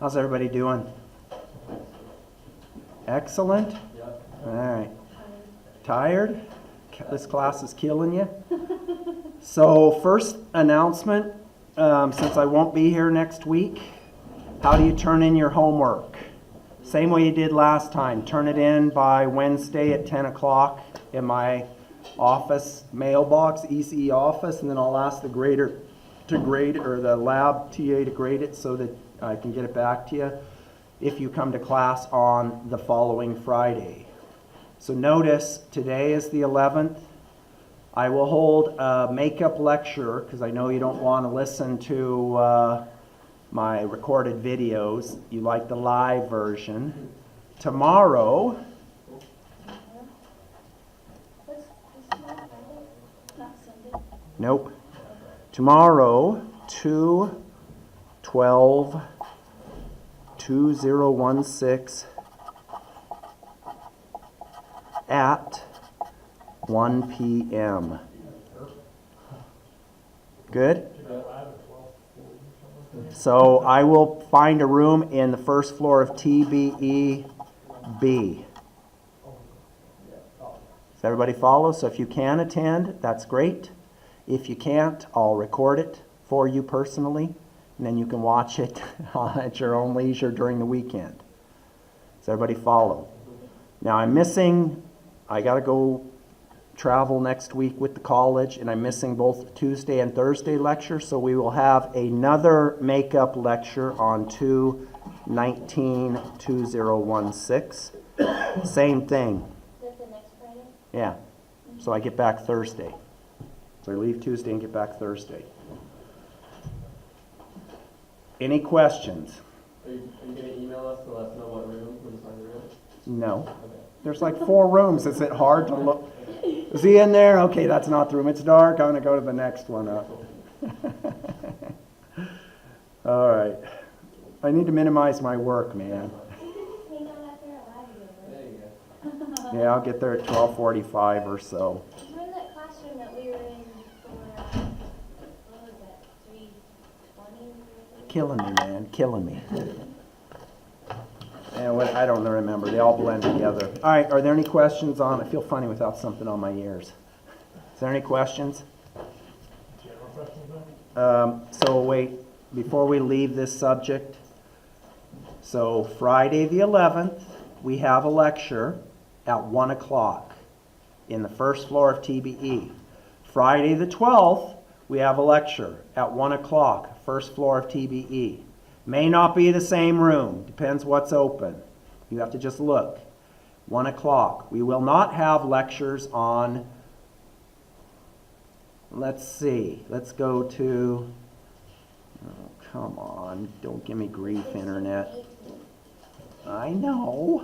How's everybody doing? Excellent? Yep. All right. Tired? This class is killing you? So first announcement, since I won't be here next week, how do you turn in your homework? Same way you did last time. Turn it in by Wednesday at 10 o'clock in my office mailbox, ECE office, and then I'll ask the grader to grade it, or the lab TA to grade it so that I can get it back to you if you come to class on the following Friday. So notice, today is the 11th. I will hold a makeup lecture because I know you don't want to listen to my recorded videos. You like the live version. Tomorrow, nope. Tomorrow, 2/12/2016 at 1 p.m. Good? So I will find a room in the first floor of TBEB. Does everybody follow? So if you can attend, that's great. If you can't, I'll record it for you personally, and then you can watch it at your own leisure during the weekend. Does everybody follow? Now I'm missing, I got to go travel next week with the college, and I'm missing both Tuesday and Thursday lectures, so we will have another makeup lecture on 2/19/2016. Same thing. Is that the next Friday? Yeah. So I get back Thursday. So I leave Tuesday and get back Thursday. Any questions? Are you going to email us to let us know what room we're just on the room? No. Okay. There's like 4 rooms. Is it hard to look? Is he in there? Okay, that's not the room. It's dark. I'm going to go to the next one up. All right. I need to minimize my work, man. Hang out after a lab There you go. Yeah, I'll get there at 12:45 or so. We're in that classroom that we were in for, what was that, 320? Killing me, man. Killing me. And I don't remember. They all blend together. All right. Are there any questions on? I feel funny without something on my ears. Is there any questions? So wait, before we leave this subject. So Friday the 11th, we have a lecture at 1 o'clock in the first floor of TBE. Friday the 12th, we have a lecture at 1 o'clock, first floor of TBE. May not be the same room, depends what's open. You have to just look. 1 o'clock. We will not have lectures on, let's see, let's go to, oh, come on, don't give me grief, Internet. I know.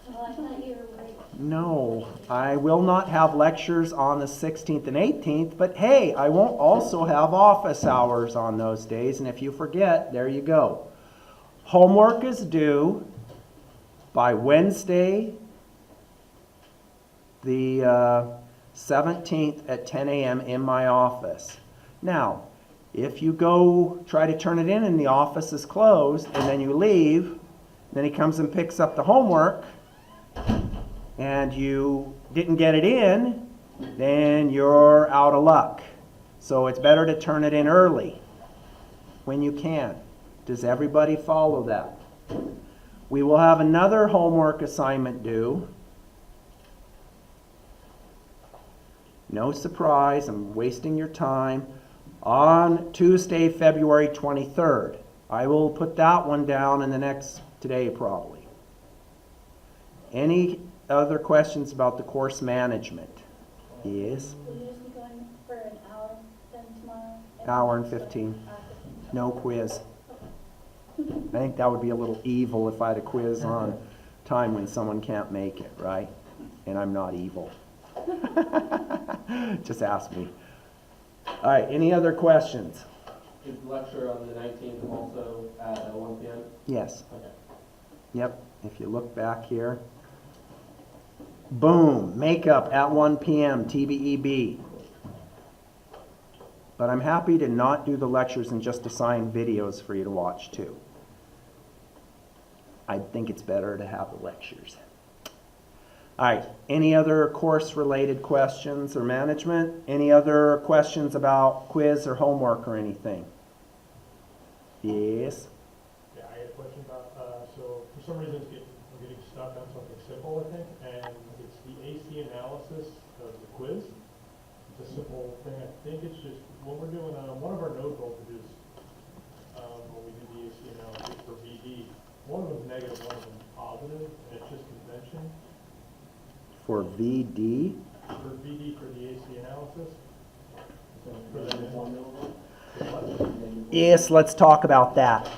Well, I thought you were worried. No, I will not have lectures on the 16th and 18th, but hey, I won't also have office hours on those days, and if you forget, there you go. Homework is due by Wednesday, the 17th at 10 a.m. in my office. Now, if you go try to turn it in and the office is closed, and then you leave, then he comes and picks up the homework, and you didn't get it in, then you're out of luck. So it's better to turn it in early when you can. Does everybody follow that? We will have another homework assignment due. No surprise, I'm wasting your time. On Tuesday, February 23rd. I will put that one down in the next, today probably. Any other questions about the course management? Yes? Will you just be going for an hour then tomorrow? Hour and 15. No quiz. I think that would be a little evil if I had a quiz on time when someone can't make it, right? And I'm not evil. Just ask me. All right, any other questions? Is the lecture on the 19th also at 1 p.m.? Yes. Okay. Yep, if you look back here. Boom, makeup at 1 p.m., TBEB. But I'm happy to not do the lectures and just assign videos for you to watch too. I think it's better to have the lectures. All right, any other course-related questions or management? Any other questions about quiz or homework or anything? Yes? Yeah, I had a question about, so for some reason we're getting stuck on something simple, I think, and it's the AC analysis of the quiz. It's a simple thing. I think it's just, when we're doing one of our node voltages, when we do the AC analysis for VD, one of them's negative, one of them's positive, and it's just convention. For VD? For VD for the AC analysis. Yes, let's talk about that.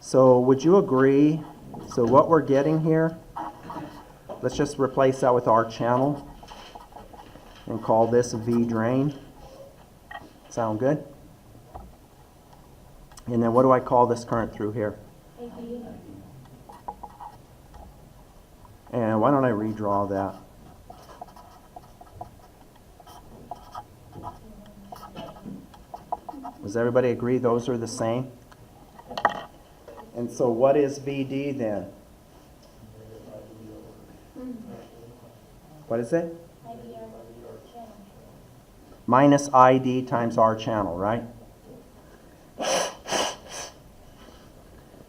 So would you agree? So what we're getting here, let's just replace that with our channel and call this V drain. Sound good? And then what do I call this current through here? AB. And why don't I redraw that? Does everybody agree those are the same? And so what is VD then? What is it? IDR channel. Minus ID times R channel, right?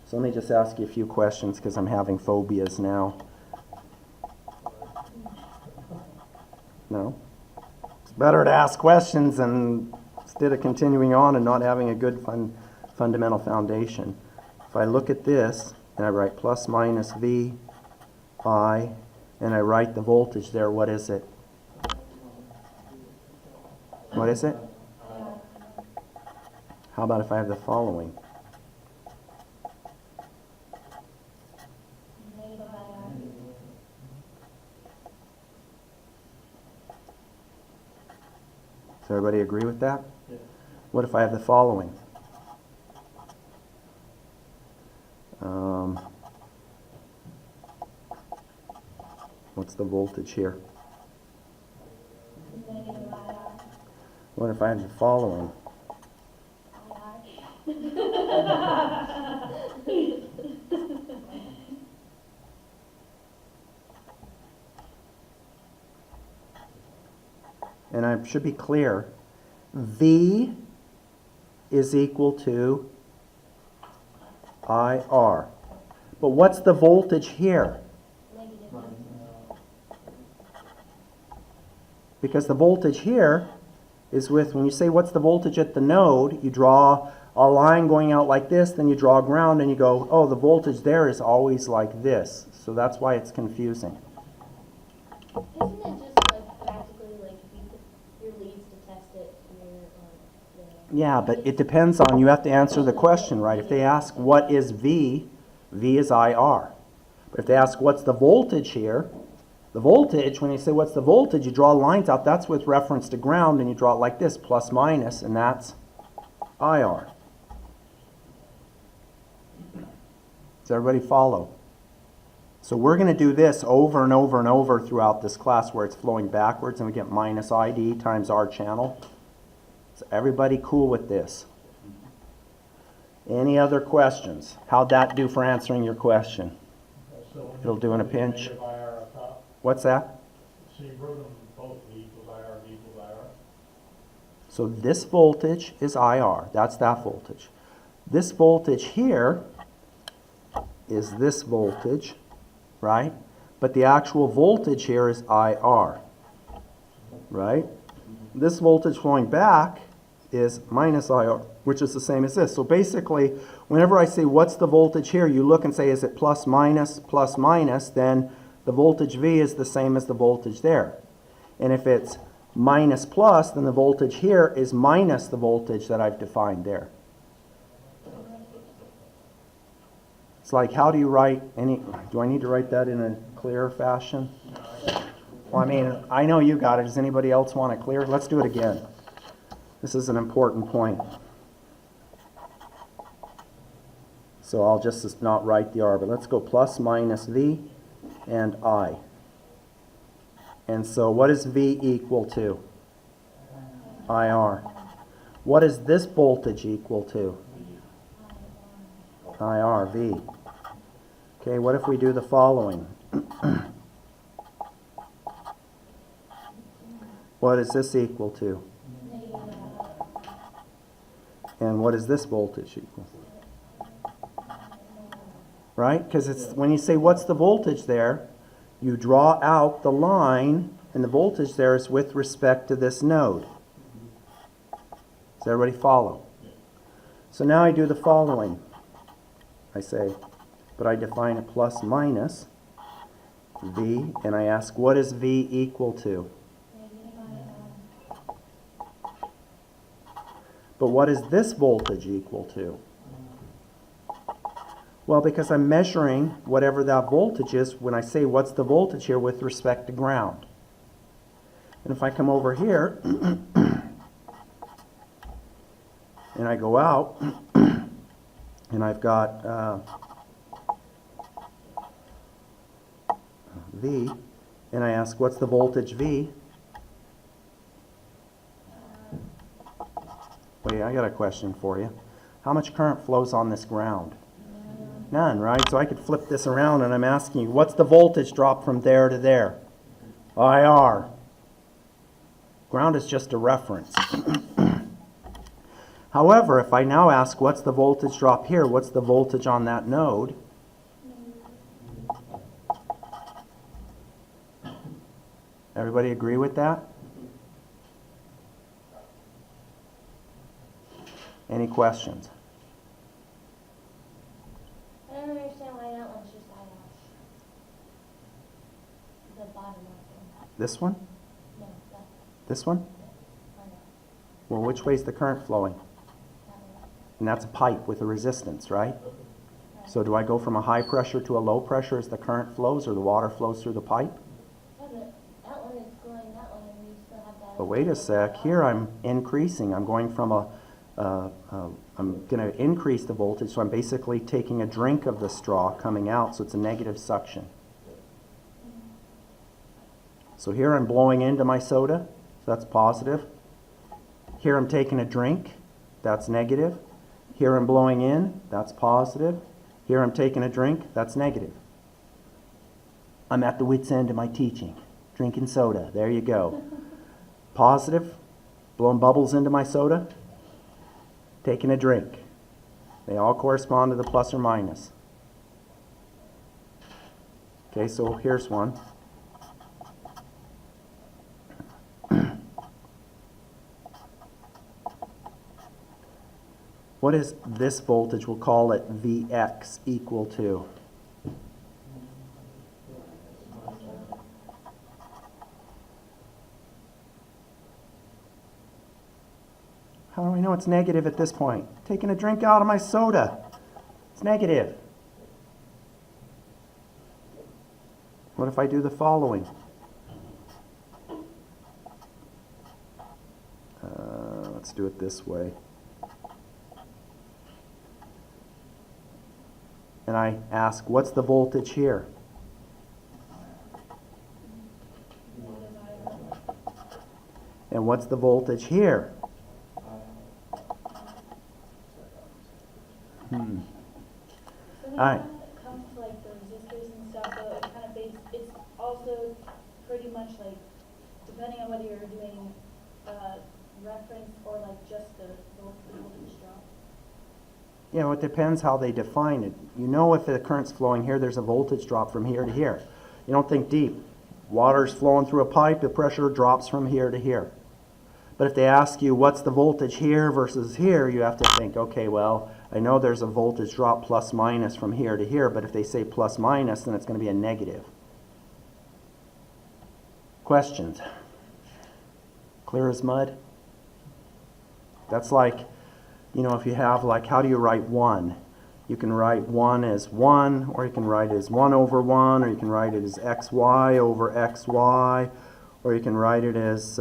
So let me just ask you a few questions because I'm having phobias now. No? It's better to ask questions and instead of continuing on and not having a good fundamental foundation. If I look at this and I write plus minus V I and I write the voltage there, what is it? What is it? How about if I have the following? Negative IR. Does everybody agree with that? What if I have the following? What's the voltage here? Negative IR. What if I have the following? And I should be clear, V is equal to IR. But what's the voltage here? Negative. Because the voltage here is with, when you say what's the voltage at the node, you draw a line going out like this, then you draw ground and you go, oh, the voltage there is always like this. So that's why it's confusing. Isn't it just like practically like you put your leads to test it here on the... Yeah, but it depends on, you have to answer the question, right? If they ask what is V, V is IR. But if they ask what's the voltage here, the voltage, when you say what's the voltage, you draw lines out, that's with reference to ground, and you draw it like this, plus minus, and that's IR. Does everybody follow? So we're going to do this over and over and over throughout this class where it's flowing backwards, and we get minus ID times R channel. Is everybody cool with this? Any other questions? How'd that do for answering your question? So It'll do in a pinch. Negative IR up top. What's that? So you wrote them both V equals IR, V equals IR. So this voltage is IR. That's that voltage. This voltage here is this voltage, right? But the actual voltage here is IR, right? This voltage flowing back is minus IR, which is the same as this. So basically, whenever I say what's the voltage here, you look and say, is it plus, minus, then the voltage V is the same as the voltage there. And if it's minus plus, then the voltage here is minus the voltage that I've defined there. It's like, how do you write any, do I need to write that in a clearer fashion? Well, I mean, I know you got it. Does anybody else want it clear? Let's do it again. This is an important point. So I'll just not write the R, but let's go plus minus V and I. And so what is V equal to? IR. What is this voltage equal to? IR, V. Okay, what if we do the following? What is this equal to? And what is this voltage equal? Right? Because it's when you say what's the voltage there, you draw out the line, and the voltage there is with respect to this node. Does everybody follow? So now I do the following. I say, but I define a plus minus V, and I ask what is V equal to? But what is this voltage equal to? Well, because I'm measuring whatever that voltage is when I say what's the voltage here with respect to ground. And if I come over here and I go out and I've got V, and I ask what's the voltage V? Wait, I got a question for you. How much current flows on this ground? None, right? So I could flip this around and I'm asking you, what's the voltage drop from there to there? IR. Ground is just a reference. However, if I now ask what's the voltage drop here, what's the voltage on that node? Everybody agree with that? Any questions? I don't understand why that one's just IR. The bottom one. This one? No, that, This one? I know, Well, which way is the current flowing? that one. And that's a pipe with a resistance, right? So do I go from a high pressure to a low pressure as the current flows, or the water flows through the pipe? Yeah, but that one is going that way, and we still have that. But wait a sec, here I'm increasing. I'm going from I'm going to increase the voltage, so I'm basically taking a drink of the straw coming out, so it's a negative suction. So here I'm blowing into my soda, so that's positive. Here I'm taking a drink, that's negative. Here I'm blowing in, that's positive. Here I'm taking a drink, that's negative. I'm at the wit's end of my teaching. Drinking soda, there you go. Positive, blowing bubbles into my soda, taking a drink. They all correspond to the plus or minus. Okay, so here's one. What is this voltage? We'll call it Vx equal to. How do we know it's negative at this point? Taking a drink out of my soda. It's negative. What if I do the following? Let's do it this way. And I ask, what's the voltage here? And what's the voltage here? So Alright. when it comes to like the resistors and stuff, though, it kind of it's also pretty much like, depending on whether you're doing reference or like just the voltage drop. You know, it depends how they define it. You know, if the current's flowing here, there's a voltage drop from here to here. You don't think deep. Water's flowing through a pipe, the pressure drops from here to here. But if they ask you what's the voltage here versus here, you have to think, okay, well, I know there's a voltage drop plus minus from here to here, but if they say plus minus, then it's going to be a negative. Questions? Clear as mud? That's like, you know, if you have like, how do you write 1? You can write 1 as 1, or you can write it as 1 over 1, or you can write it as xy over xy, or you can write it as,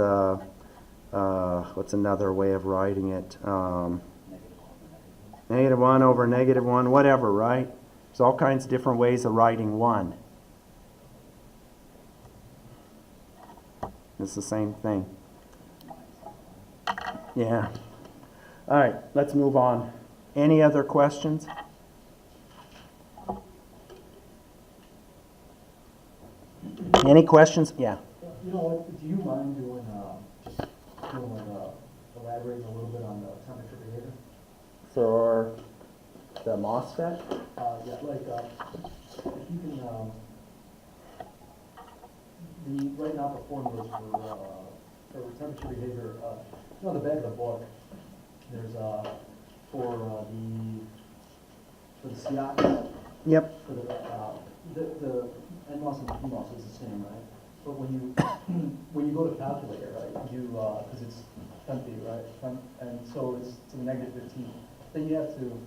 what's another way of writing it? Negative 1 over negative 1, whatever, right? There's all kinds of different ways of writing 1. It's the same thing. Yeah. All right, let's move on. Any other questions? Any questions? Yeah. You know what, do you mind doing, just doing like, elaborating a little bit on the temperature behavior? For the MOSFET? Yeah, like, if you can, right now the formulas for temperature behavior, you know, the back of the book, there's, for the CIOX, Yep. for the NMOS and PMOS is the same, right? But when you, when you go to calculate it, right, you, because it's empty, right, and so it's to the negative 15, then you have to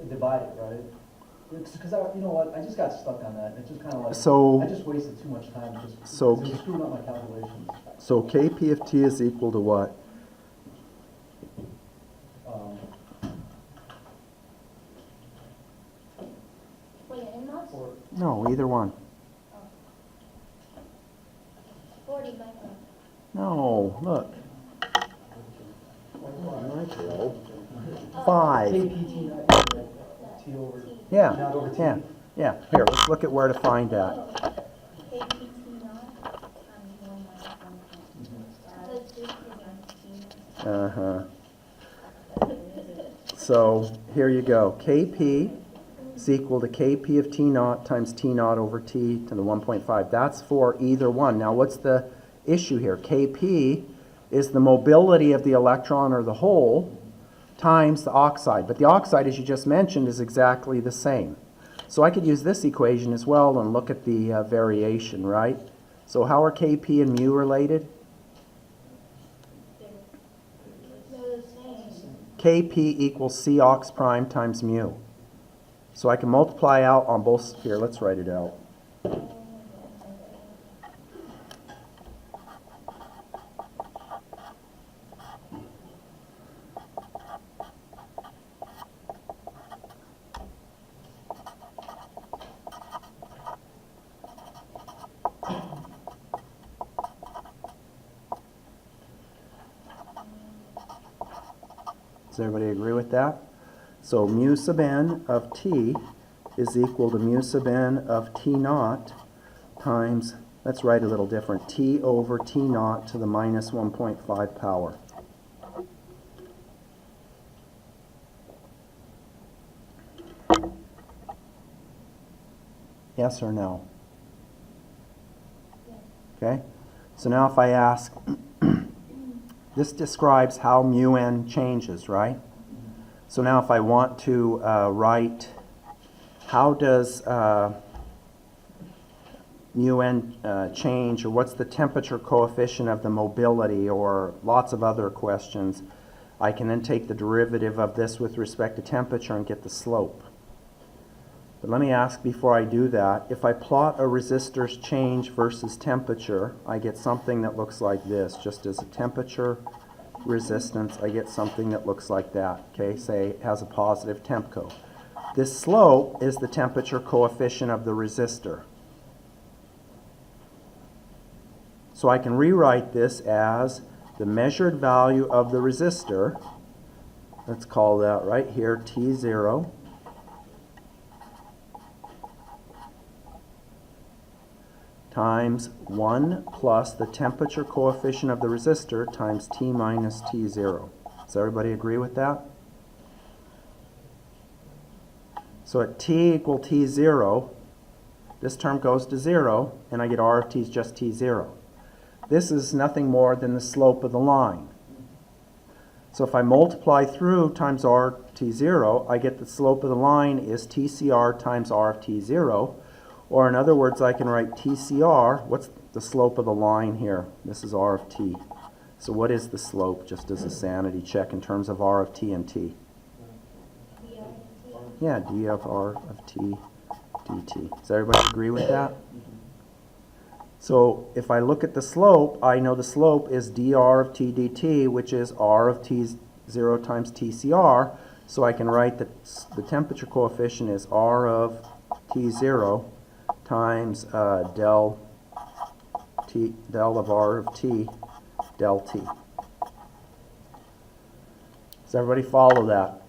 divide it, right? Because you know what, I just got stuck on that, it just kind of like, So- I just wasted too much time just, So- because it was screwing up my calculations. So Kp of t is equal to what? Wait, NMOS? Or, No, either one. 40 micron. No, look. Micro. 5. KPT, T over, Yeah, not over T. yeah, yeah. Here, let's look at where to find that. KPT naught times 1 minus 1.5. That's just because I'm Uh-huh. So here you go. Kp is equal to Kp of T naught times T naught over T to the 1.5. That's for either one. Now what's the issue here? Kp is the mobility of the electron or the hole times the oxide. But the oxide, as you just mentioned, is exactly the same. So I could use this equation as well and look at the variation, right? So how are Kp and mu related? They're the same. Kp equals C ox prime times mu. So I can multiply out on both, here, let's write it out. Does everybody agree with that? So mu sub n of t is equal to mu sub n of t naught times, let's write a little different, t over t naught to the minus 1.5 power. Yes or no? Okay, so now if I ask, this describes how mu n changes, right? So now if I want to write, how does mu n change, or what's the temperature coefficient of the mobility, or lots of other questions, I can then take the derivative of this with respect to temperature and get the slope. But let me ask before I do that, if I plot a resistor's change versus temperature, I get something that looks like this. Just as a temperature resistance, I get something that looks like that. Okay, say it has a positive TempCo. This slope is the temperature coefficient of the resistor. So I can rewrite this as the measured value of the resistor, let's call that right here T0, times 1 plus the temperature coefficient of the resistor times T minus T0. Does everybody agree with that? So at T equal T0, this term goes to 0, and I get R of T is just T0. This is nothing more than the slope of the line. So if I multiply through times R of T0, I get the slope of the line is TCR times R of T0. Or in other words, I can write TCR, what's the slope of the line here? This is R of T. So what is the slope, just as a sanity check in terms of R of T and T? Yeah, d of R of T dt. Does everybody agree with that? So if I look at the slope, I know the slope is dr of T dt, which is R of T0 times TCR. So I can write that the temperature coefficient is R of T0 times del of R of T, del T. Does everybody follow that?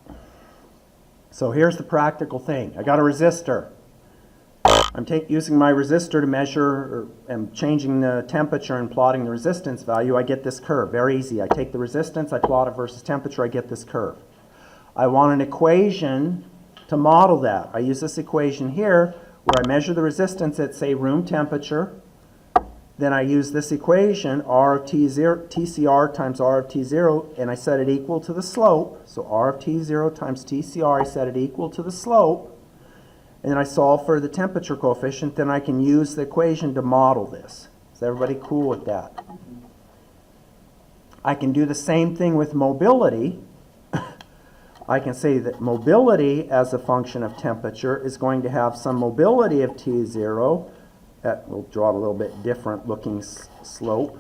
So here's the practical thing. I got a resistor. I'm using my resistor to measure, or I'm changing the temperature and plotting the resistance value, I get this curve. Very easy. I take the resistance, I plot it versus temperature, I get this curve. I want an equation to model that. I use this equation here where I measure the resistance at, say, room temperature. Then I use this equation, R of T0, TCR times R of T0, and I set it equal to the slope. So R of T0 times TCR, I set it equal to the slope. And then I solve for the temperature coefficient. Then I can use the equation to model this. Is everybody cool with that? I can do the same thing with mobility. I can say that mobility as a function of temperature is going to have some mobility of T0. We'll draw it a little bit different looking slope,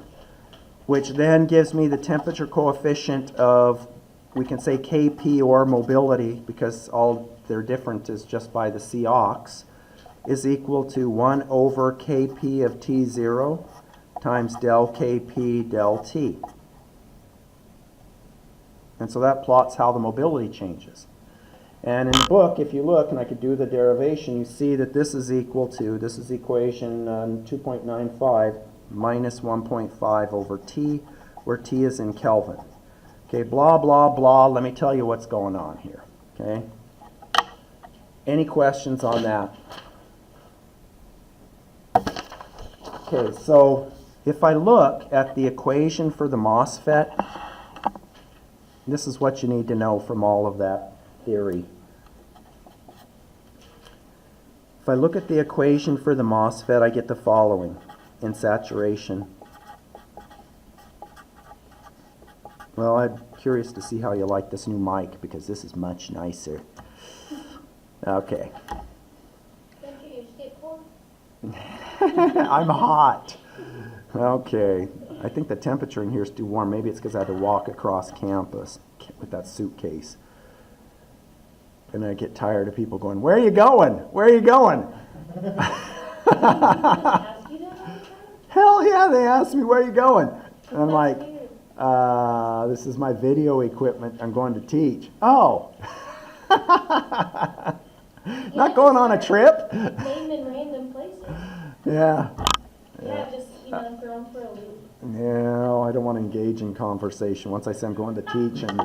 which then gives me the temperature coefficient of, we can say Kp, or mobility, because all they're different is just by the Cox, is equal to 1 over Kp of T0 times del Kp del T. And so that plots how the mobility changes. And in the book, if you look, and I could do the derivation, you see that this is equal to, this is equation 2.95 minus 1.5 over T, where T is in Kelvin. Okay, blah, blah, blah. Let me tell you what's going on here. Okay? Any questions on that? Okay, so if I look at the equation for the MOSFET, this is what you need to know from all of that theory. If I look at the equation for the MOSFET, I get the following in saturation. Well, I'm curious to see how you like this new mic, because this is much nicer. Okay. Don't you stay cold? I'm hot. Okay. I think the temperature in here is too warm. Maybe it's because I had to walk across campus with that suitcase. And I get tired of people going, "Where are you going? Where are you going?" Ask you that all the time? Hell yeah, they ask me, "Where are you going?" And I'm That's like, weird. this is my video equipment. I'm going to teach. Oh. Not going on a trip? Name in random places. Yeah. Yeah, just, throw them for a loop. No, I don't want to engage in conversation. Once I say I'm going to teach and...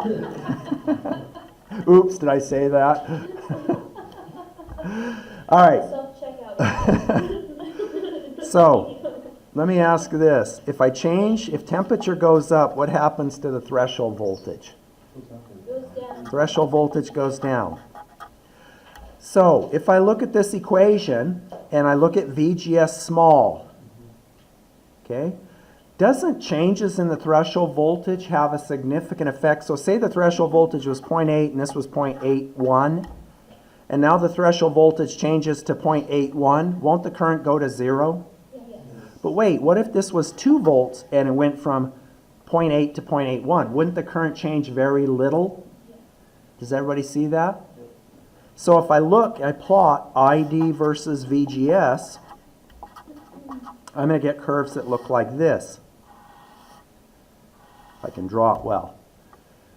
Oops, did I say that? All right. Self-checkout. So, let me ask this. If temperature goes up, what happens to the threshold voltage? Goes down. Threshold voltage goes down. So, if I look at this equation, and I look at VGS small, okay, doesn't changes in the threshold voltage have a significant effect? So say the threshold voltage was 0.8 and this was 0.81, and now the threshold voltage changes to 0.81. Won't the current go to 0? Yes. But wait, what if this was 2 volts and it went from 0.8 to 0.81? Wouldn't the current change very little? Does everybody see that? So if I plot ID versus VGS, I'm going to get curves that look like this. I can draw it well.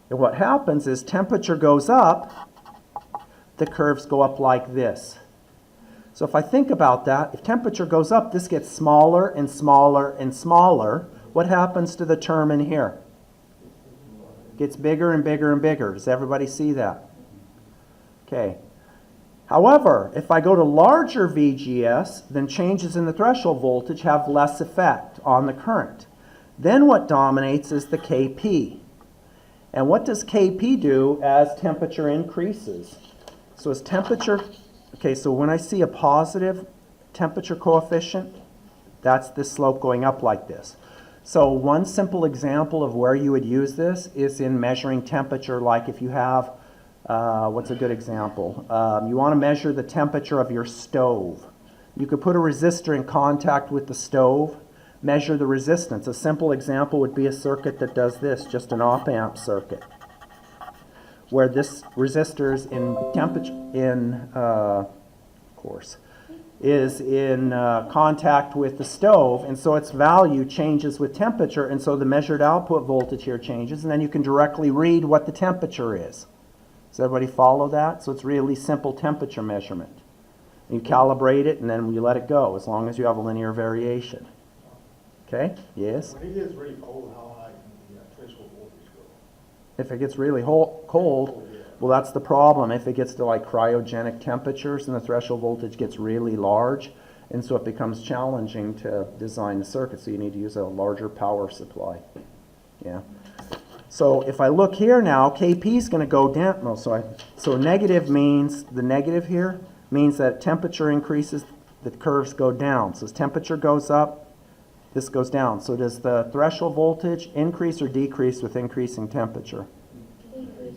And what happens is temperature goes up, the curves go up like this. So if I think about that, if temperature goes up, this gets smaller and smaller and smaller. What happens to the term in here? It gets bigger and bigger and bigger. Does everybody see that? Okay. However, if I go to larger VGS, then changes in the threshold voltage have less effect on the current. Then what dominates is the Kp. And what does Kp do as temperature increases? So as temperature, okay, so when I see a positive temperature coefficient, that's the slope going up like this. So one simple example of where you would use this is in measuring temperature, like if you have, what's a good example? You want to measure the temperature of your stove. You could put a resistor in contact with the stove, measure the resistance. A simple example would be a circuit that does this, just an op-amp circuit, where this resistor is in temperature, is in contact with the stove, and so its value changes with temperature, and so the measured output voltage here changes, and then you can directly read what the temperature is. Does everybody follow that? So it's really simple temperature measurement. You calibrate it and then you let it go, as long as you have a linear variation. Okay? Yes? When it gets really cold, how high can the threshold voltage go? If it gets really cold, well, that's the problem. If it gets to like cryogenic temperatures, then the threshold voltage gets really large, and so it becomes challenging to design the circuit, so you need to use a larger power supply. Yeah. So if I look here now, Kp is going to go down. No, so negative means, the negative here means that temperature increases, the curves go down. So as temperature goes up, this goes down. So does the threshold voltage increase or decrease with increasing temperature?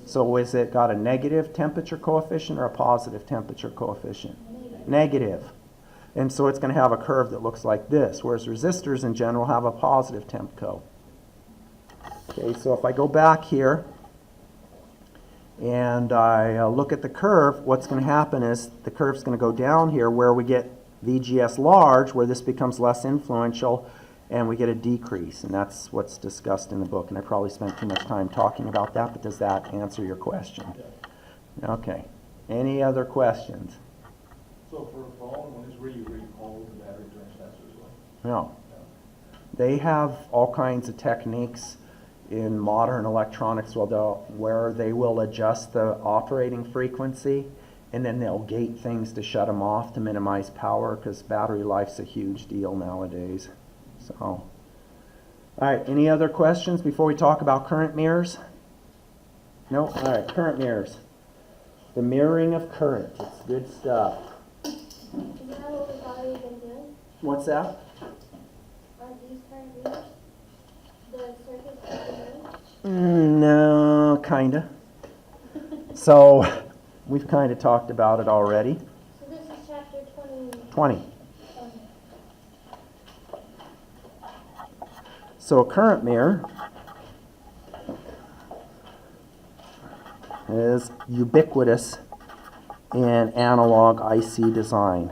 So is it got a negative temperature coefficient or a positive temperature coefficient? Negative. And so it's going to have a curve that looks like this, whereas resistors in general have a positive temp co. Okay, so if I go back here and I look at the curve, what's going to happen is the curve's going to go down here where we get VGS large, where this becomes less influential, and we get a decrease. And that's what's discussed in the book. And I probably spent too much time talking about that, but does that answer your question? Okay. Any other questions? So for phone, when it's really, really cold, the battery turns faster as well? No. They have all kinds of techniques in modern electronics where they will adjust the operating frequency, and then they'll gate things to shut them off to minimize power, because battery life's a huge deal nowadays. So, all right, any other questions before we talk about current mirrors? No? All right, current mirrors. The mirroring of current. It's good stuff. Is that what we've already been doing? What's that? Are these current mirrors? The circuits that we're doing? No, kinda. So, we've kind of talked about it already. So this is chapter 20. So a current mirror is ubiquitous in analog IC design.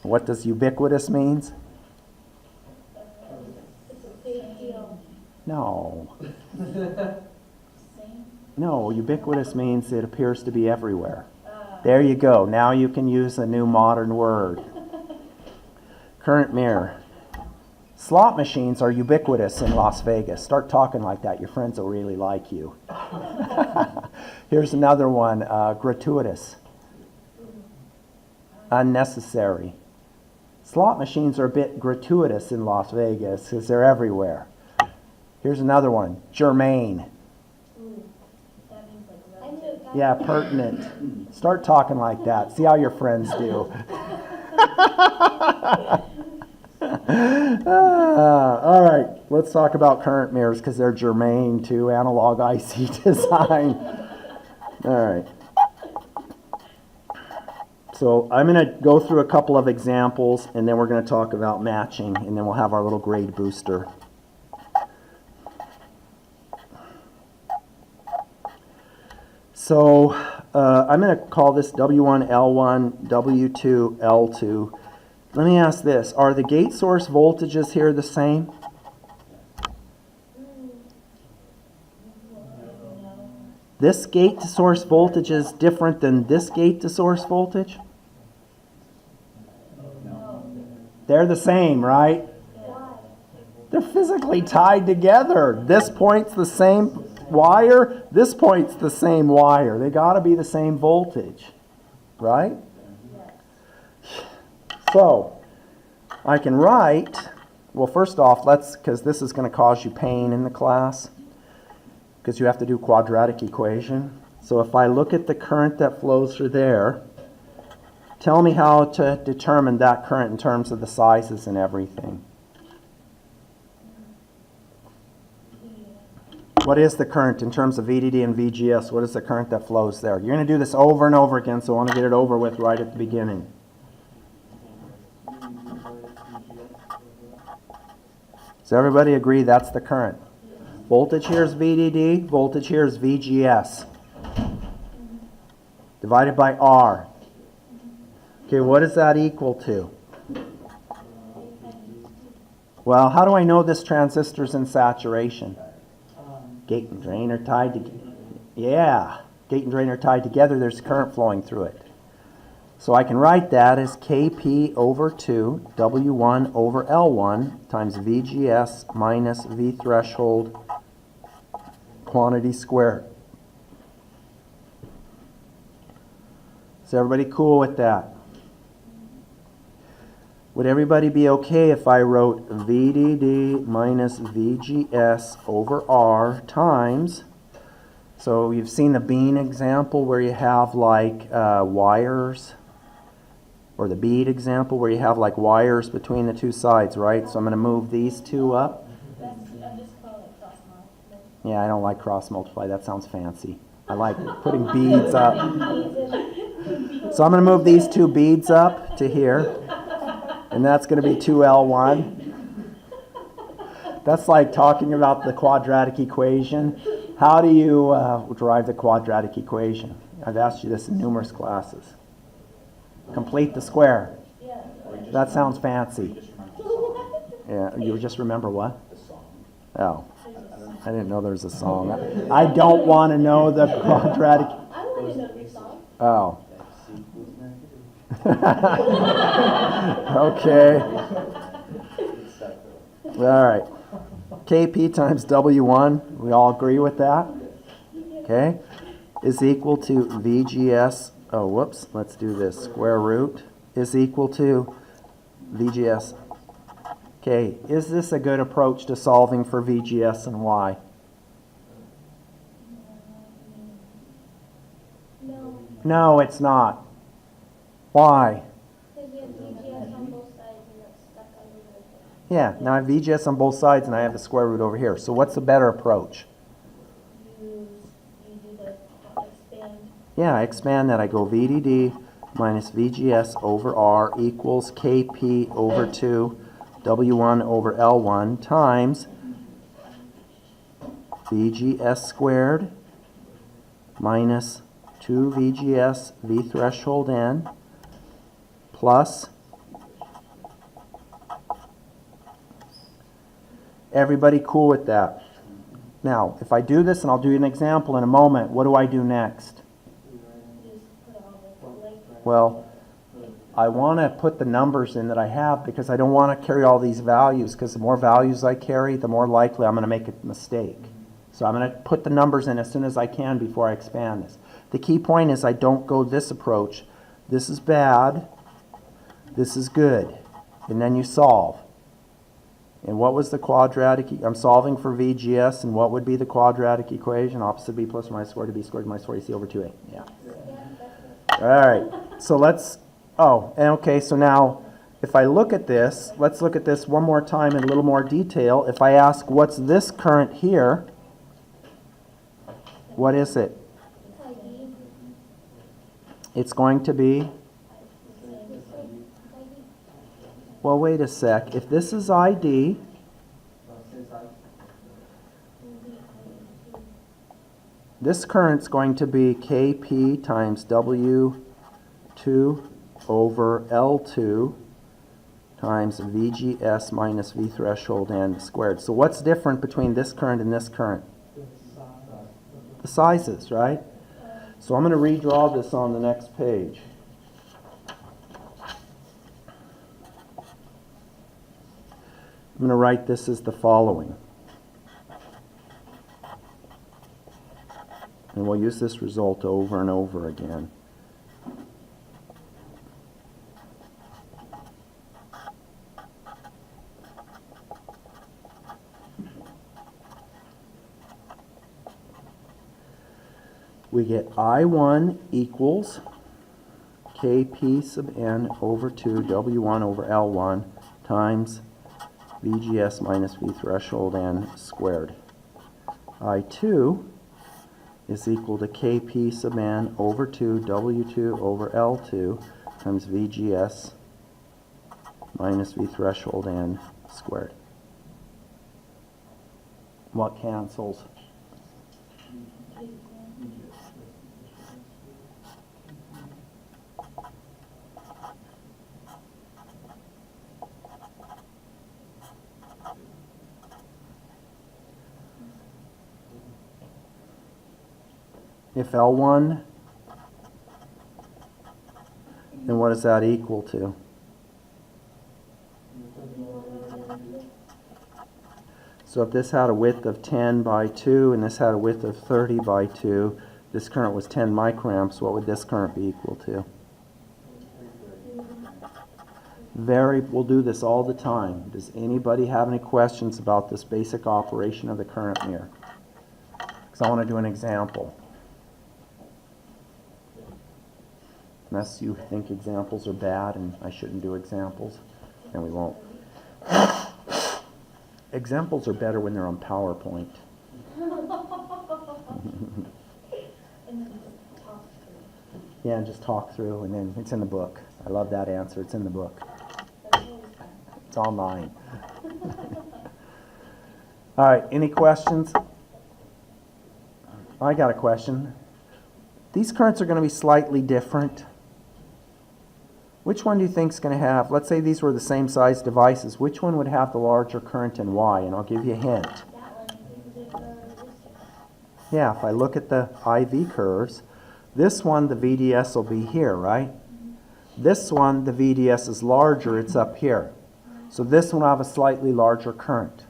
What does ubiquitous means? It's a big deal. No. Same. No, ubiquitous means it appears to be everywhere. There you go. Now you can use a new modern word. Current mirror. Slot machines are ubiquitous in Las Vegas. Start talking like that. Your friends will really like you. Here's another one, gratuitous. Unnecessary. Slot machines are a bit gratuitous in Las Vegas because they're everywhere. Here's another one, germane. That means like I knew relative. that. Yeah, pertinent. Start talking like that. See how your friends do. All right, let's talk about current mirrors because they're germane to analog IC design. All right. So I'm going to go through a couple of examples, and then we're going to talk about matching, and then we'll have our little grade booster. So I'm going to call this W1, L1, W2, L2. Let me ask this. Are the gate source voltages here the same? This gate to source voltage is different than this gate to source voltage? They're the same, right? They're physically tied together. This point's the same wire, this point's the same wire. They got to be the same voltage, right? So, I can write, well, first off, because this is going to cause you pain in the class, because you have to do quadratic equation. So if I look at the current that flows through there, tell me how to determine that current in terms of the sizes and everything. What is the current in terms of VDD and VGS? What is the current that flows there? You're going to do this over and over again, so I want to get it over with right at the beginning. Does everybody agree that's the current? Voltage here is VDD, voltage here is VGS. Divided by R. Okay, what does that equal to? Well, how do I know this transistor's in saturation? Gate and drain are tied together. Yeah, gate and drain are tied together, there's current flowing through it. So I can write that as Kp over 2 W1 over L1 times VGS minus V threshold quantity squared. Is everybody cool with that? Would everybody be okay if I wrote VDD minus VGS over R times, so you've seen the bean example where you have like wires, or the bead example where you have like wires between the two sides, right? So I'm going to move these two up. That's, I'm just calling it cross multiply. Yeah, I don't like cross multiply. That sounds fancy. I like putting beads up. So I'm going to move these two beads up to here. And that's going to be 2L1. That's like talking about the quadratic equation. How do you derive the quadratic equation? I've asked you this in numerous classes. Complete the square. Yeah. That sounds fancy. Yeah, you just remember what? Oh, I didn't know there was a song. I don't want to know the quadratic. I want to know the song. Oh. Okay. All right. Kp times W1, we all agree with that? Okay. Is equal to VGS, oh whoops, let's do this. Square root is equal to VGS. Okay, is this a good approach to solving for VGS and Y? No, No, it's not. Why? because you have VGS on both sides and that's stuck under the. Yeah, now I have VGS on both sides and I have the square root over here. So what's the better approach? You do the expand. Yeah, I expand that. I go VDD minus VGS over R equals Kp over 2 W1 over L1 times VGS squared minus 2 VGS V threshold N plus. Everybody cool with that? Now, if I do this, and I'll do an example in a moment, what do I do next? Just put all the like. Well, I want to put the numbers in that I have because I don't want to carry all these values, because the more values I carry, the more likely I'm going to make a mistake. So I'm going to put the numbers in as soon as I can before I expand this. The key point is I don't go this approach. This is bad. This is good. And then you solve. And what was the quadratic? I'm solving for VGS, and what would be the quadratic equation? Opposite b plus or minus square root of b squared minus 4ac over 2a. Yeah. All right. So let's, oh, and okay, so now if I look at this, let's look at this one more time in a little more detail. If I ask what's this current here, what is it? ID. It's going to be, well, wait a sec. If this is ID, this current's going to be Kp times W2 over L2 times VGS minus V threshold N squared. So what's different between this current and this current? The sizes, right? So I'm going to redraw this on the next page. I'm going to write this as the following. And we'll use this result over and over again. We get I1 equals Kp sub n over 2 W1 over L1 times VGS minus V threshold N squared. I2 is equal to Kp sub n over 2 W2 over L2 times VGS minus V threshold N squared. What cancels? If L1 And what is that equal to? So if this had a width of 10 by 2 and this had a width of 30 by 2, this current was 10 microamps, what would this current be equal to? We'll do this all the time. Does anybody have any questions about this basic operation of the current mirror? Because I want to do an example. Unless you think examples are bad and I shouldn't do examples, and we won't. Examples are better when they're on PowerPoint. And then just talk through. Yeah, just talk through, and then it's in the book. I love that answer. It's in the book. That's always fun. It's online. All right, any questions? I got a question. These currents are going to be slightly different. Which one do you think is going to have, let's say these were the same size devices, which one would have the larger current and why? And I'll give you a hint. That one, because of the resistors. Yeah, if I look at the IV curves, this one, the VDS will be here, right? This one, the VDS is larger, it's up here. So this one will have a slightly larger current.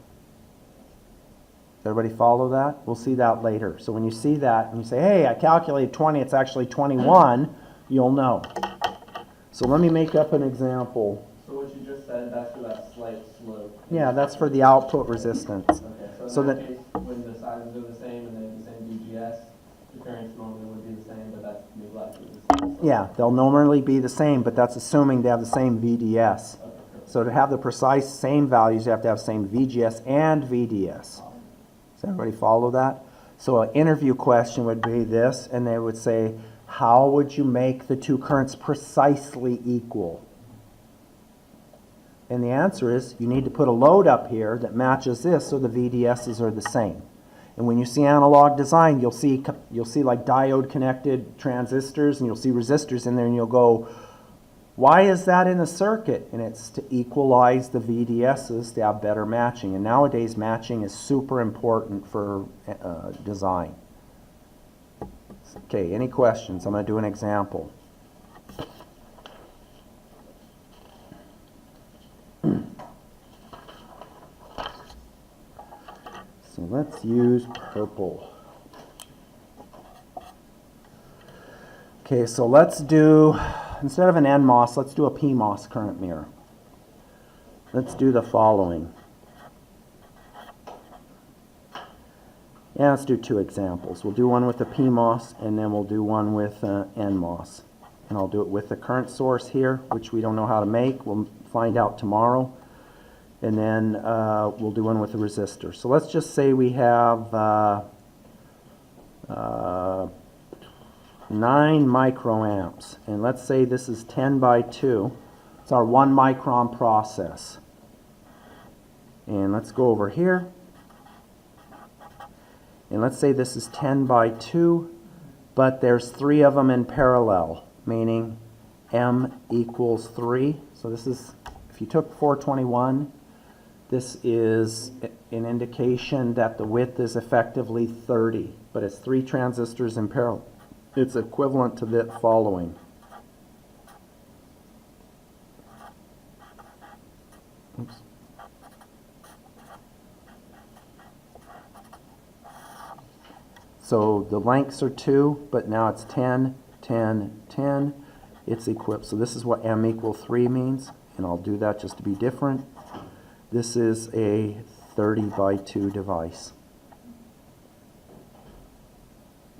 Everybody follow that? We'll see that later. So when you see that and you say, hey, I calculated 20, it's actually 21, you'll know. So let me make up an example. So what you just said, that's for that slight slope. Yeah, that's for the output resistance. Okay, so So in that- that case, when the sizes are the same and they have the same VGS, the currents normally would be the same, but that's neglected. Yeah, they'll normally be the same, but that's assuming they have the same VDS. Okay, perfect. So to have the precise same values, you have to have same VGS and VDS. Does everybody follow that? So an interview question would be this, and they would say, how would you make the two currents precisely equal? And the answer is, you need to put a load up here that matches this so the VDSs are the same. And when you see analog design, you'll see like diode connected transistors and you'll see resistors in there and you'll go, why is that in the circuit? And it's to equalize the VDSs to have better matching. And nowadays matching is super important for design. Okay, any questions? I'm going to do an example. So let's use purple. Okay, so let's do, instead of an NMOS, let's do a PMOS current mirror. Let's do the following. Yeah, let's do two examples. We'll do one with the PMOS, and then we'll do one with NMOS. And I'll do it with the current source here, which we don't know how to make. We'll find out tomorrow. And then we'll do one with the resistor. So let's just say we have 9 microamps. And let's say this is 10 by 2. It's our 1 micron process. And let's go over here. And let's say this is 10 by 2, but there's 3 of them in parallel, meaning M equals 3. So this is, if you took 421, this is an indication that the width is effectively 30, but it's 3 transistors in parallel. It's equivalent to the following. Oops. So the lengths are 2, but now it's 10, 10, 10. It's equipped. So this is what M equal 3 means, and I'll do that just to be different. This is a 30 by 2 device.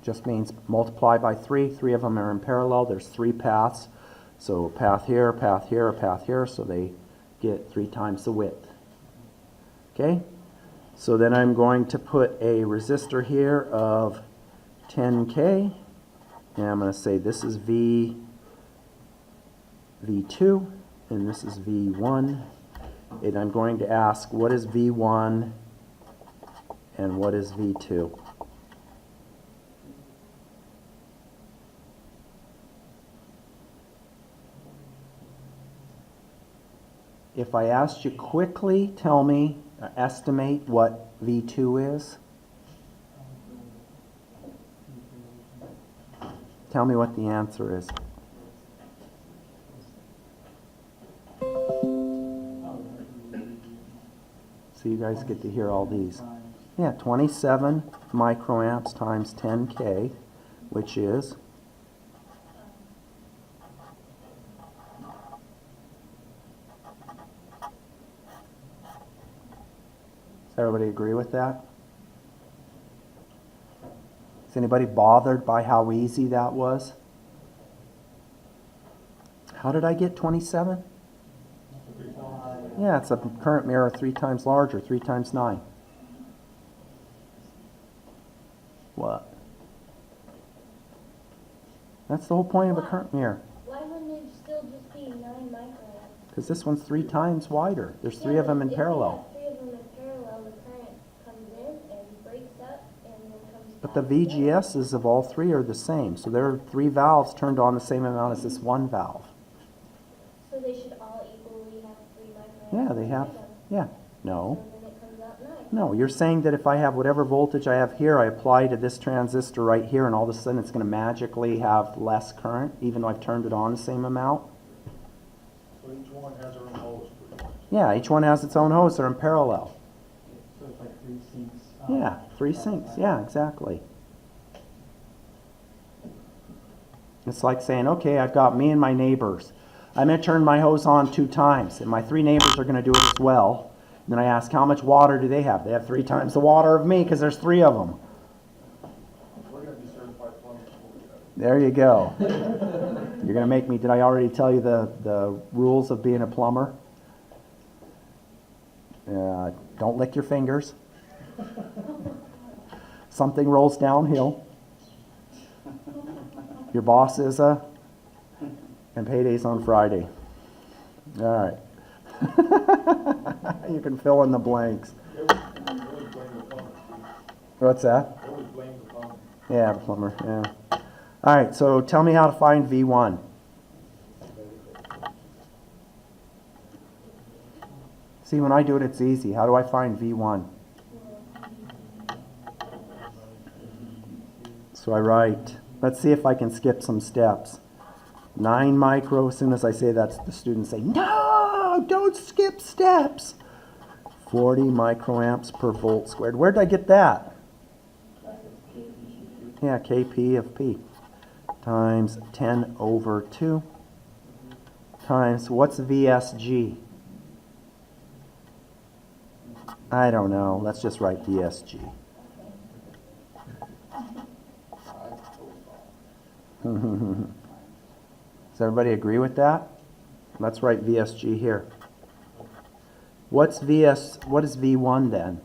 Just means multiply by 3. 3 of them are in parallel. There's 3 paths. So path here, path here, a path here, so they get 3 times the width. Okay? So then I'm going to put a resistor here of 10K, and I'm going to say this is V2, and this is V1, and I'm going to ask what is V1 and what is V2. If I asked you quickly, tell me, estimate what V2 is. Tell me what the answer is. guys get to hear all these. Yeah, 27 microamps times 10K, which is, does everybody agree with that? Is anybody bothered by how easy that was? How did I get 27? Yeah, it's a current mirror 3 times larger, 3 times 9. What? That's the whole point of a current mirror. Why wouldn't it still just be 9 microamps? Because this one's 3 times wider. There's 3 of them in parallel. If we have 3 of them in parallel, the current comes in and breaks up and then comes But the back together. VGSs of all 3 are the same. So there are 3 valves turned on the same amount as this one valve. So they should all equally have 3 microamps? Yeah, they have. inside them. Yeah. So No. then it comes out 9. No, you're saying that if I have whatever voltage I have here, I apply to this transistor right here, and all of a sudden it's going to magically have less current, even though I've turned it on the same amount? So each one has their own hose, pretty much. Yeah, each one has its own hose. They're in parallel. So it's like 3 sinks. Yeah, 3 sinks. Yeah, exactly. It's like saying, okay, I've got me and my neighbors. I'm going to turn my hose on 2 times, and my 3 neighbors are going to do it as well. And then I ask, how much water do they have? They have 3 times the water of me because there's 3 of them. We're gonna be certified plumbers before we go. There you go. You're going to make me, did I already tell you the rules of being a plumber? Don't lick your fingers. Something rolls downhill. Your boss is and payday's on Friday. All right. You can fill in the blanks. They always blame the plumber. What's that? They always blame the plumber. Yeah, the plumber, yeah. All right, so tell me how to find V1. See, when I do it, it's easy. How do I find V1? So I write, let's see if I can skip some steps. 9 micro, as soon as I say that, the students say, no, don't skip steps. 40 microamps per volt squared. Where did I get that? Yeah, Kp of P times 10 over 2 times, what's VSG? I don't know. Let's just write VSG. Does everybody agree with that? Let's write VSG here. What is V1 then?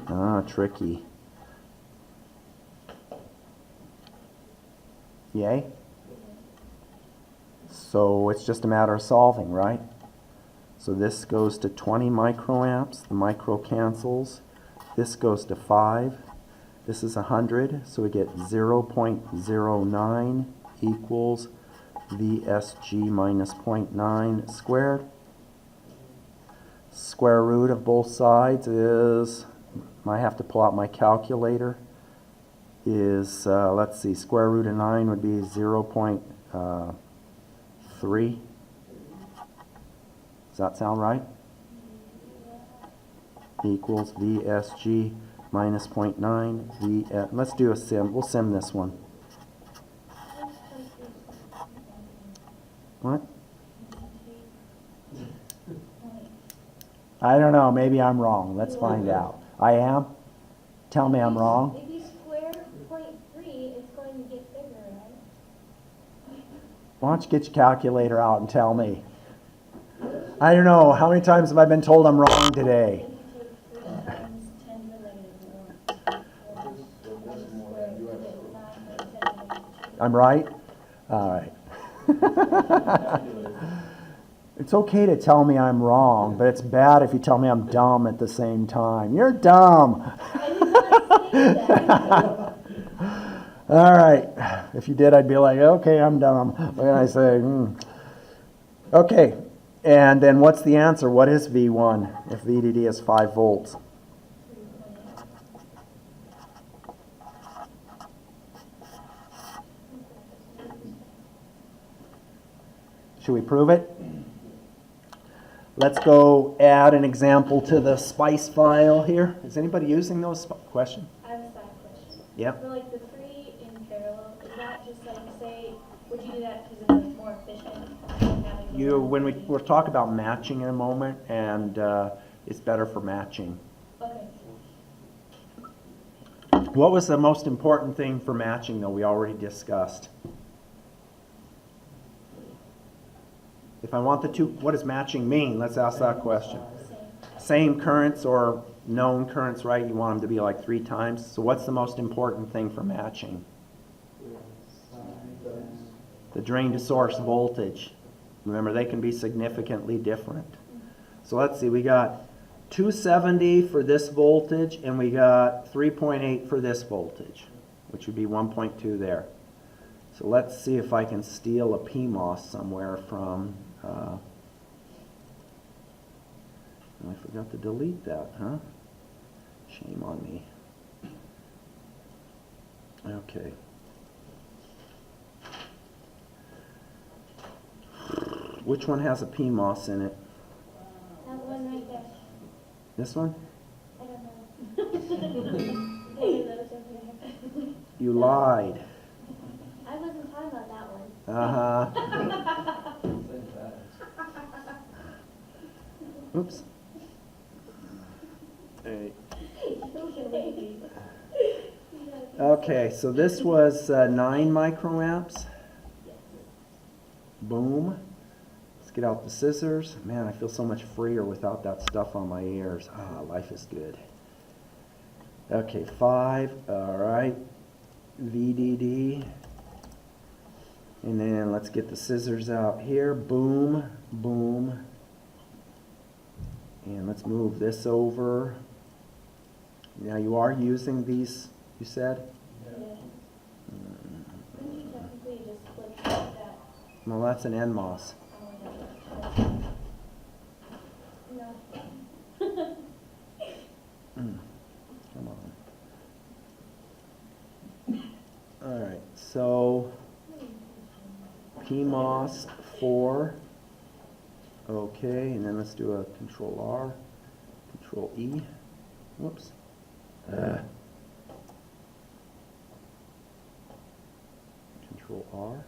Ah, tricky. Yay? So it's just a matter of solving, right? So this goes to 20 microamps, the micro cancels. This goes to 5. This is 100, so we get 0.09 equals VSG minus 0.9 squared. Square root of both sides is, I have to pull out my calculator, is, let's see, square root of 9 would be 0.3. Does that sound right? Equals VSG minus 0.9. Let's do a sim. We'll sim this one. What? I don't know. Maybe I'm wrong. Let's find out. I am? Tell me I'm wrong. If you square 0.3, it's going to get bigger, right? Why don't you get your calculator out and tell me? I don't know. How many times have I been told I'm wrong today? Take 3 times 10 to the negative 1. I'm right? All right. It's okay to tell me I'm wrong, but it's bad if you tell me I'm dumb at the same time. You're dumb. All right. If you did, I'd be like, okay, I'm dumb. What can I say? Okay. And then what's the answer? What is V1 if VDD is 5 volts? Should we prove it? Let's go add an example to the SPICE file here. Is anybody using those? Question? I have a side question. Yep. For like the three in parallel, is that just like, say, would you do that because it's like more efficient than having the one three? We'll talk about matching in a moment, and it's better for matching. Okay. What was the most important thing for matching, though, we already discussed? If I want the two, what does matching mean? Let's ask that question. Same currents or known currents, right? You want them to be like 3 times. So what's the most important thing for matching? The drain to source voltage. Remember, they can be significantly different. So let's see, we got 270 for this voltage, and we got 3.8 for this voltage, which would be 1.2 there. So let's see if I can steal a PMOS somewhere from, I forgot to delete that, huh? Shame on me. Okay. Which one has a PMOS in it? That one right there. This one? I don't know. Maybe those over there. You lied. I wasn't talking about that one. Uh-huh. Say that. Oops. Hey. Okay, so this was 9 microamps. Boom. Let's get out the scissors. Man, I feel so much freer without that stuff on my ears. Ah, life is good. Okay, 5. All right. VDD. And then let's get the scissors out here. Boom, boom. And let's move this over. Now you are using these, you said? Yeah. Couldn't you technically just flip that? Well, that's an NMOS. No. Come on. All right, so PMOS 4. Okay, and then let's do a Control R, Control E. Whoops. Control R.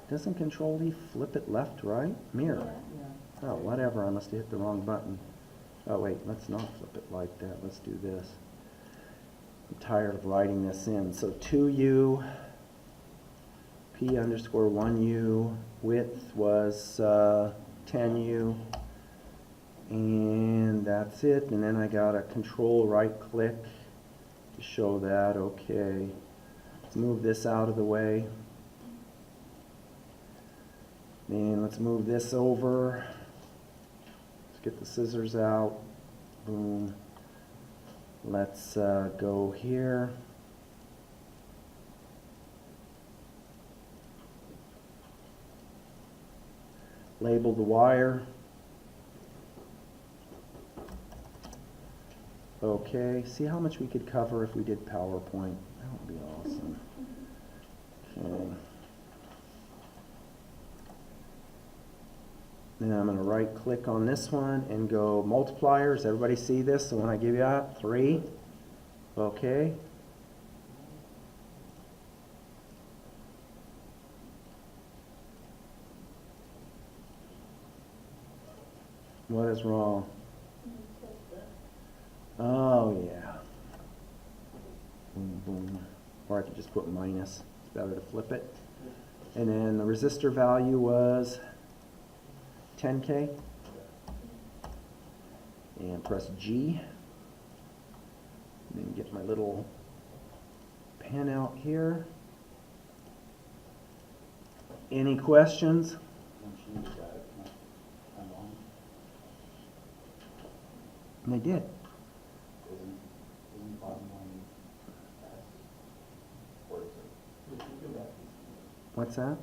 Doesn't Control E flip it left, right? Mirror. Oh, whatever, I must have hit the wrong button. Oh wait, let's not flip it like that. Let's do this. I'm tired of writing this in. So 2U, P underscore 1U, width was 10U. And that's it. And then I got a Control right click to show that. Okay. Let's move this out of the way. Then let's move this over. Let's get the scissors out. Boom. Let's go here. Label the wire. Okay, see how much we could cover if we did PowerPoint. That would be awesome. Okay. Then I'm going to right click on this one and go multipliers. Everybody see this? So when I give you that, 3. Okay. What is wrong? Oh, yeah. Boom, boom. Or I could just put minus. It's better to flip it. And then the resistor value was 10K. And press G. And then get my little pen out here. Any questions? And they did. What's that?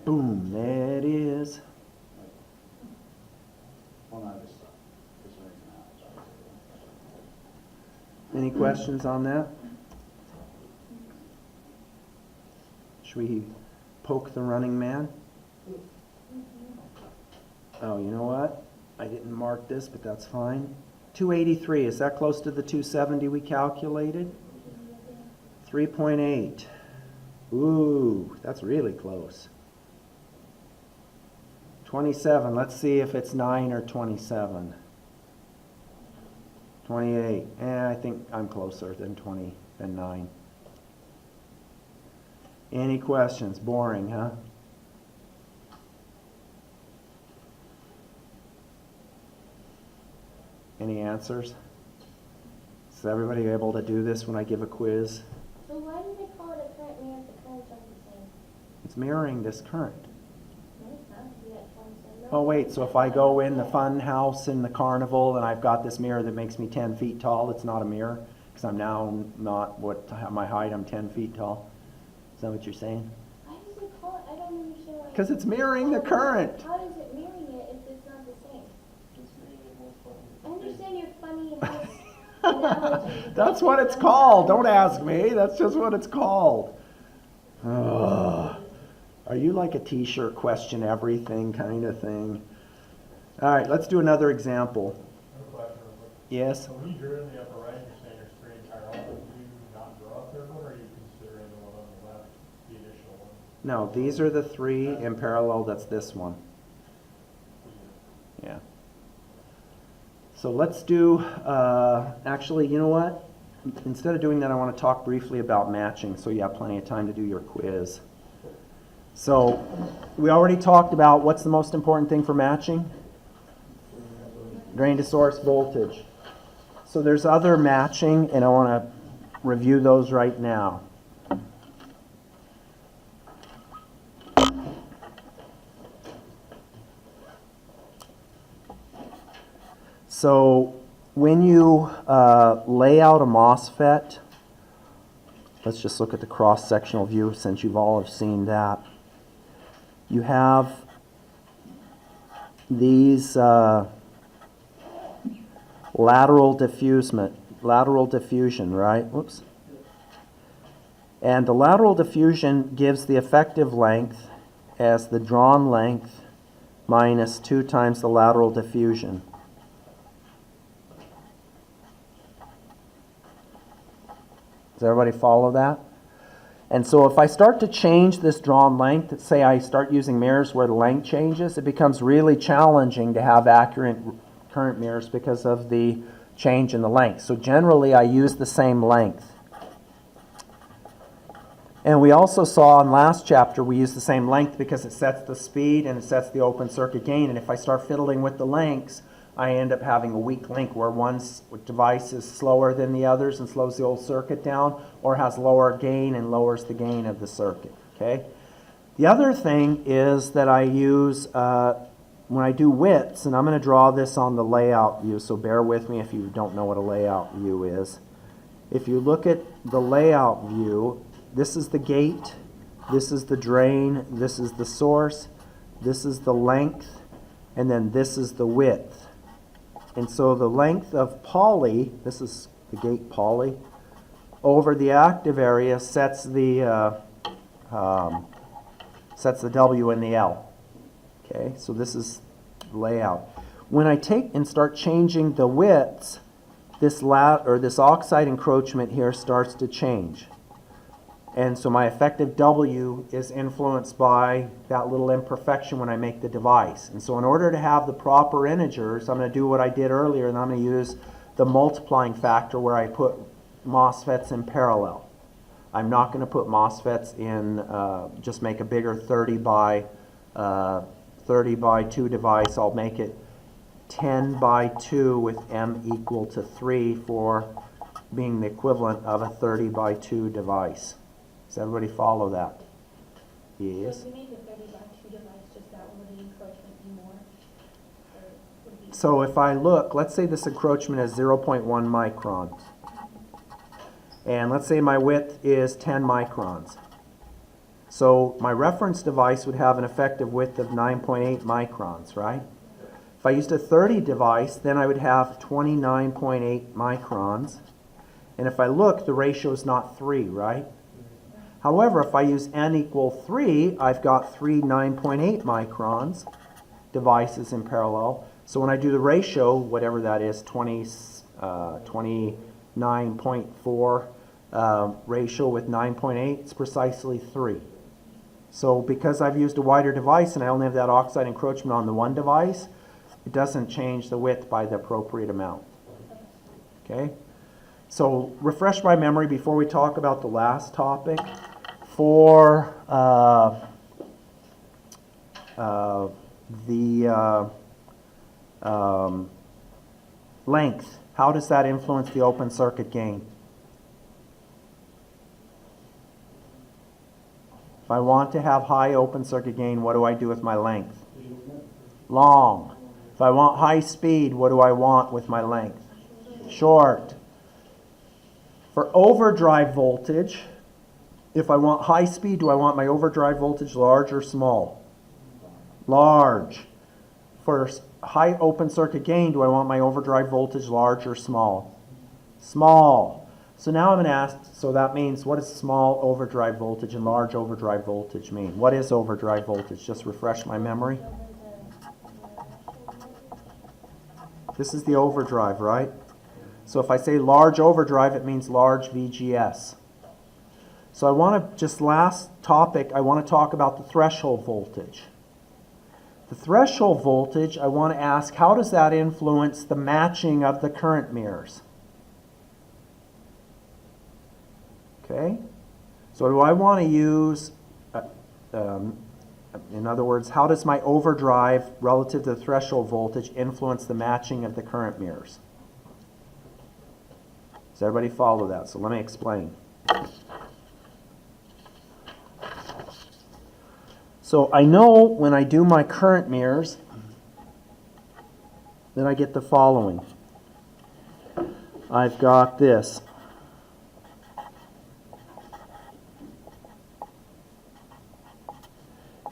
Boom, there it is. Any questions on that? Should we poke the running man? Oh, you know what? I didn't mark this, but that's fine. 283, is that close to the 270 we calculated? 3.8. Ooh, that's really close. 27, let's see if it's 9 or 27. 28, I think I'm closer than 9. Any questions? Boring, huh? Any answers? Is everybody able to do this when I give a quiz? So why do they call it a current mirror if the currents aren't the same? It's mirroring this current. No, it's not. You got 27. Oh wait, so if I go in the fun house in the carnival and I've got this mirror that makes me 10 feet tall, it's not a mirror? Because I'm now not my height, I'm 10 feet tall. Is that what you're saying? Why does it call it? I don't understand why. Because it's mirroring the current. How does it mirroring it if it's not the same? I understand your funny house analogy. That's what it's called. Don't ask me. That's just what it's called. Ugh. Are you like a t-shirt question everything kind of thing? All right, let's do another example. I have a question real quick. Yes? So when you drew in the upper right, you're saying there's 3 entire lines. Do you not draw a third one, or are you considering the one on the left, the additional one? No, these are the 3 in parallel. That's this one. Yeah. So let's do, actually, you know what? Instead of doing that, I want to talk briefly about matching, so you have plenty of time to do your quiz. So we already talked about what's the most important thing for matching? Drain to source voltage. So there's other matching, and I want to review those right now. So when you lay out a MOSFET, let's just look at the cross-sectional view since you've all have seen that. You have these lateral diffusion, right? Whoops. And the lateral diffusion gives the effective length as the drawn length minus 2 times the lateral diffusion. Does everybody follow that? And so if I start to change this drawn length, say I start using mirrors where the length changes, it becomes really challenging to have accurate current mirrors because of the change in the length. So generally I use the same length. And we also saw in last chapter we use the same length because it sets the speed and it sets the open circuit gain. And if I start fiddling with the lengths, I end up having a weak link where one device is slower than the others and slows the old circuit down, or has lower gain and lowers the gain of the circuit. Okay. The other thing is that I use when I do widths, and I'm going to draw this on the layout view, so bear with me if you don't know what a layout view is. If you look at the layout view, this is the gate, this is the drain, this is the source, this is the length, and then this is the width. And so the length of poly, this is the gate poly, over the active area sets the W and the L. Okay, so this is layout. When I take and start changing the widths, this oxide encroachment here starts to change. And so my effective W is influenced by that little imperfection when I make the device. And so in order to have the proper integers, I'm going to do what I did earlier, and I'm going to use the multiplying factor where I put MOSFETs in parallel. I'm not going to put MOSFETs in, just make a bigger 30 by 2 device. I'll make it 10 by 2 with M equal to 3 for being the equivalent of a 30 by 2 device. Does everybody follow that? Yes? So if you made the 30 by 2 device, just that one, would the encroachment be more? Or would it be So if I look, let's say this encroachment is 0.1 microns. And let's say my width is 10 microns. So my reference device would have an effective width of 9.8 microns, right? If I used a 30 device, then I would have 29.8 microns. And if I look, the ratio is not 3, right? However, if I use n equal 3, I've got three 9.8 microns devices in parallel. So when I do the ratio, whatever that is, 29.4 ratio with 9.8, it's precisely 3. So because I've used a wider device and I only have that oxide encroachment on the one device, it doesn't change the width by the appropriate amount. Okay? So refresh my memory before we talk about the last topic. For the length, how does that influence the open circuit gain? If I want to have high open circuit gain, what do I do with my length? Long. If I want high speed, what do I want with my length? Short. For overdrive voltage, if I want high speed, do I want my overdrive voltage large or small? Large. For high open circuit gain, do I want my overdrive voltage large or small? Small. So now I'm going to ask, so that means what does small overdrive voltage and large overdrive voltage mean? What is overdrive voltage? Just refresh my memory. This is the overdrive, right? So if I say large overdrive, it means large VGS. So I want to, just last topic, I want to talk about the threshold voltage. The threshold voltage, I want to ask, how does that influence the matching of the current mirrors? Okay? So do I want to use, in other words, how does my overdrive relative to the threshold voltage influence the matching of the current mirrors? Does everybody follow that? So let me explain. So I know when I do my current mirrors, then I get the following. I've got this.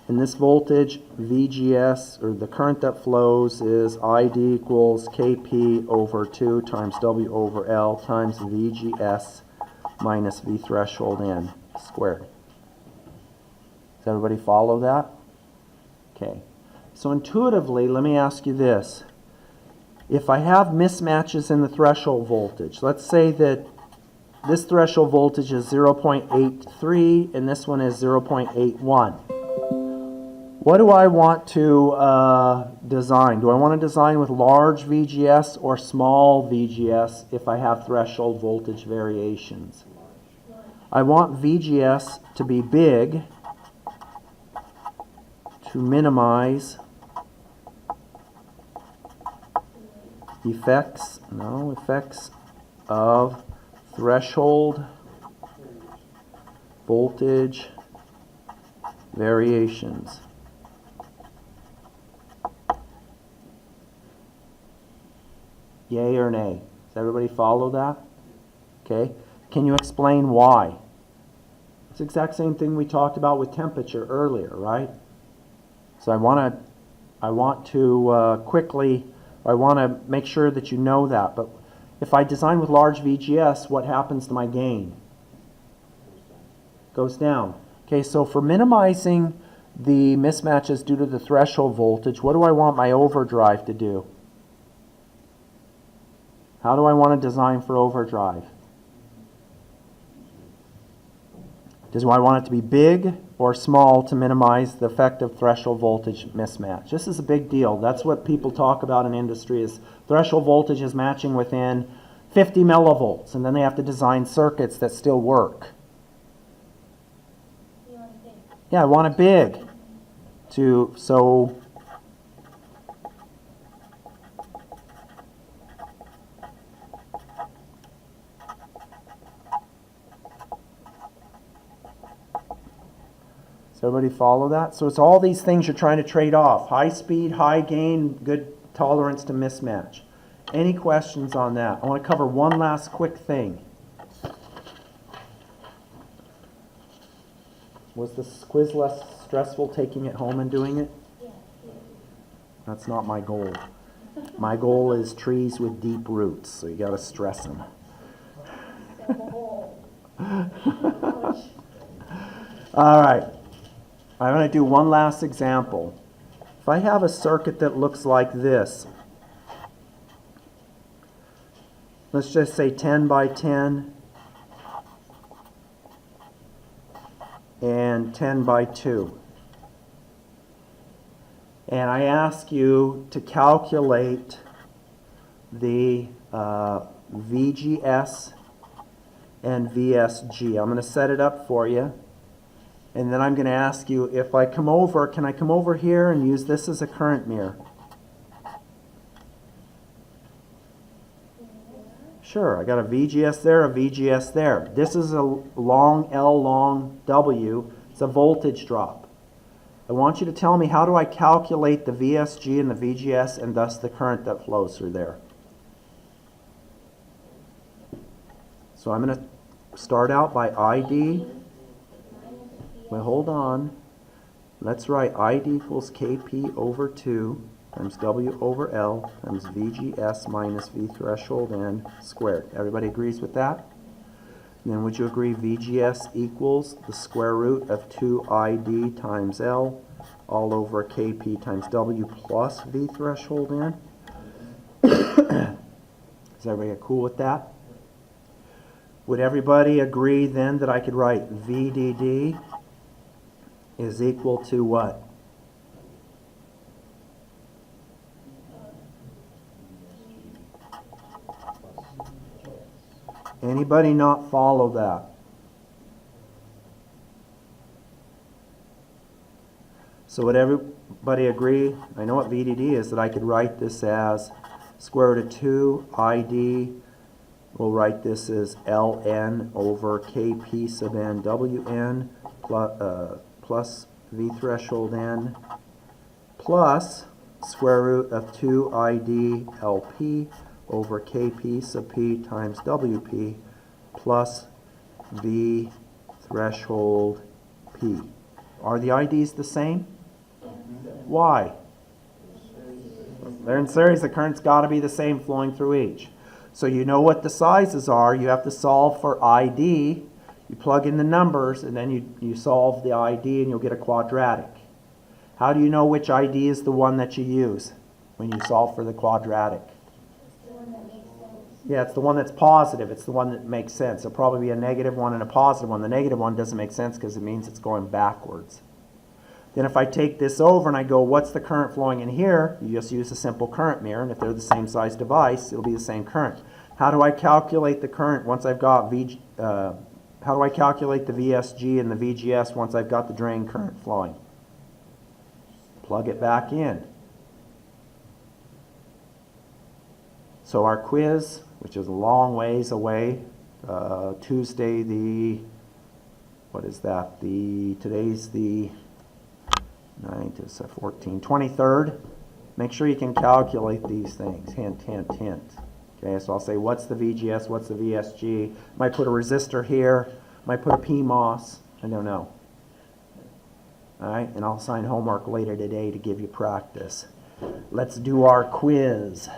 And this voltage, VGS, or the current that flows, is ID equals Kp over 2 times W over L times VGS minus V threshold N squared. Does everybody follow that? Okay. So intuitively, let me ask you this. If I have mismatches in the threshold voltage, let's say that this threshold voltage is 0.83 and this one is 0.81. What do I want to design? Do I want to design with large VGS or small VGS if I have threshold voltage variations? I want VGS to be big to minimize effects of threshold voltage variations. Yay or nay? Does everybody follow that? Okay. Can you explain why? It's the exact same thing we talked about with temperature earlier, right? So I want to make sure that you know that. But if I design with large VGS, what happens to my gain? Goes down. Okay, so for minimizing the mismatches due to the threshold voltage, what do I want my overdrive to do? How do I want to design for overdrive? Do I want it to be big or small to minimize the effect of threshold voltage mismatch? This is a big deal. That's what people talk about in industry, is threshold voltage is matching within 50 millivolts, and then they have to design circuits that still work. You want to think? Yeah, I want it big. So does everybody follow that? So it's all these things you're trying to trade off. High speed, high gain, good tolerance to mismatch. Any questions on that? I want to cover one last quick thing. Was this quiz less stressful taking it home and doing it? Yeah. That's not my goal. My goal is trees with deep roots, so you got to stress them. Ouch. All right. I'm going to do one last example. If I have a circuit that looks like this, let's just say 10 by 10 and 10 by 2. And I ask you to calculate the VGS and VSG. I'm going to set it up for you. And then I'm going to ask you, if I come over, can I come over here and use this as a current mirror? Sure, I got a VGS there, a VGS there. This is a long L, long W. It's a voltage drop. I want you to tell me, how do I calculate the VSG and the VGS and thus the current that flows through there? So I'm going to start out by ID. Well, hold on. Let's write ID equals KP over 2 times W over L times VGS minus V threshold N squared. Everybody agrees with that? And then would you agree VGS equals the square root of 2ID times L all over KP times W plus V threshold N? Is everybody cool with that? Would everybody agree then that I could write VDD is equal to what? Anybody not follow that? So would everybody agree? I know what VDD is, that I could write this as square root of 2 ID. We'll write this as ln over kp sub n wn plus V threshold n plus square root of 2 ID LP over Kp sub p times Wp plus V threshold p. Are the IDs the same? Why? They're in series. The current's got to be the same flowing through each. So you know what the sizes are. You have to solve for ID. You plug in the numbers, and then you solve the ID, and you'll get a quadratic. How do you know which ID is the one that you use when you solve for the quadratic? The one that makes sense. Yeah, it's the one that's positive. It's the one that makes sense. There'll probably be a negative one and a positive one. The negative one doesn't make sense because it means it's going backwards. Then if I take this over and I go, what's the current flowing in here? You just use a simple current mirror, and if they're the same size device, it'll be the same current. How do I calculate the current once I've got how do I calculate the VSG and the VGS once I've got the drain current flowing? Plug it back in. So our quiz, which is a long ways away, Tuesday the, what is that? Today's the 9 to 14, 23rd. Make sure you can calculate these things. Hint, hint, hint. Okay, so I'll say, what's the VGS, what's the VSG? Might put a resistor here, might put a PMOS, I don't know. All right, and I'll assign homework later today to give you practice. Let's do our quiz.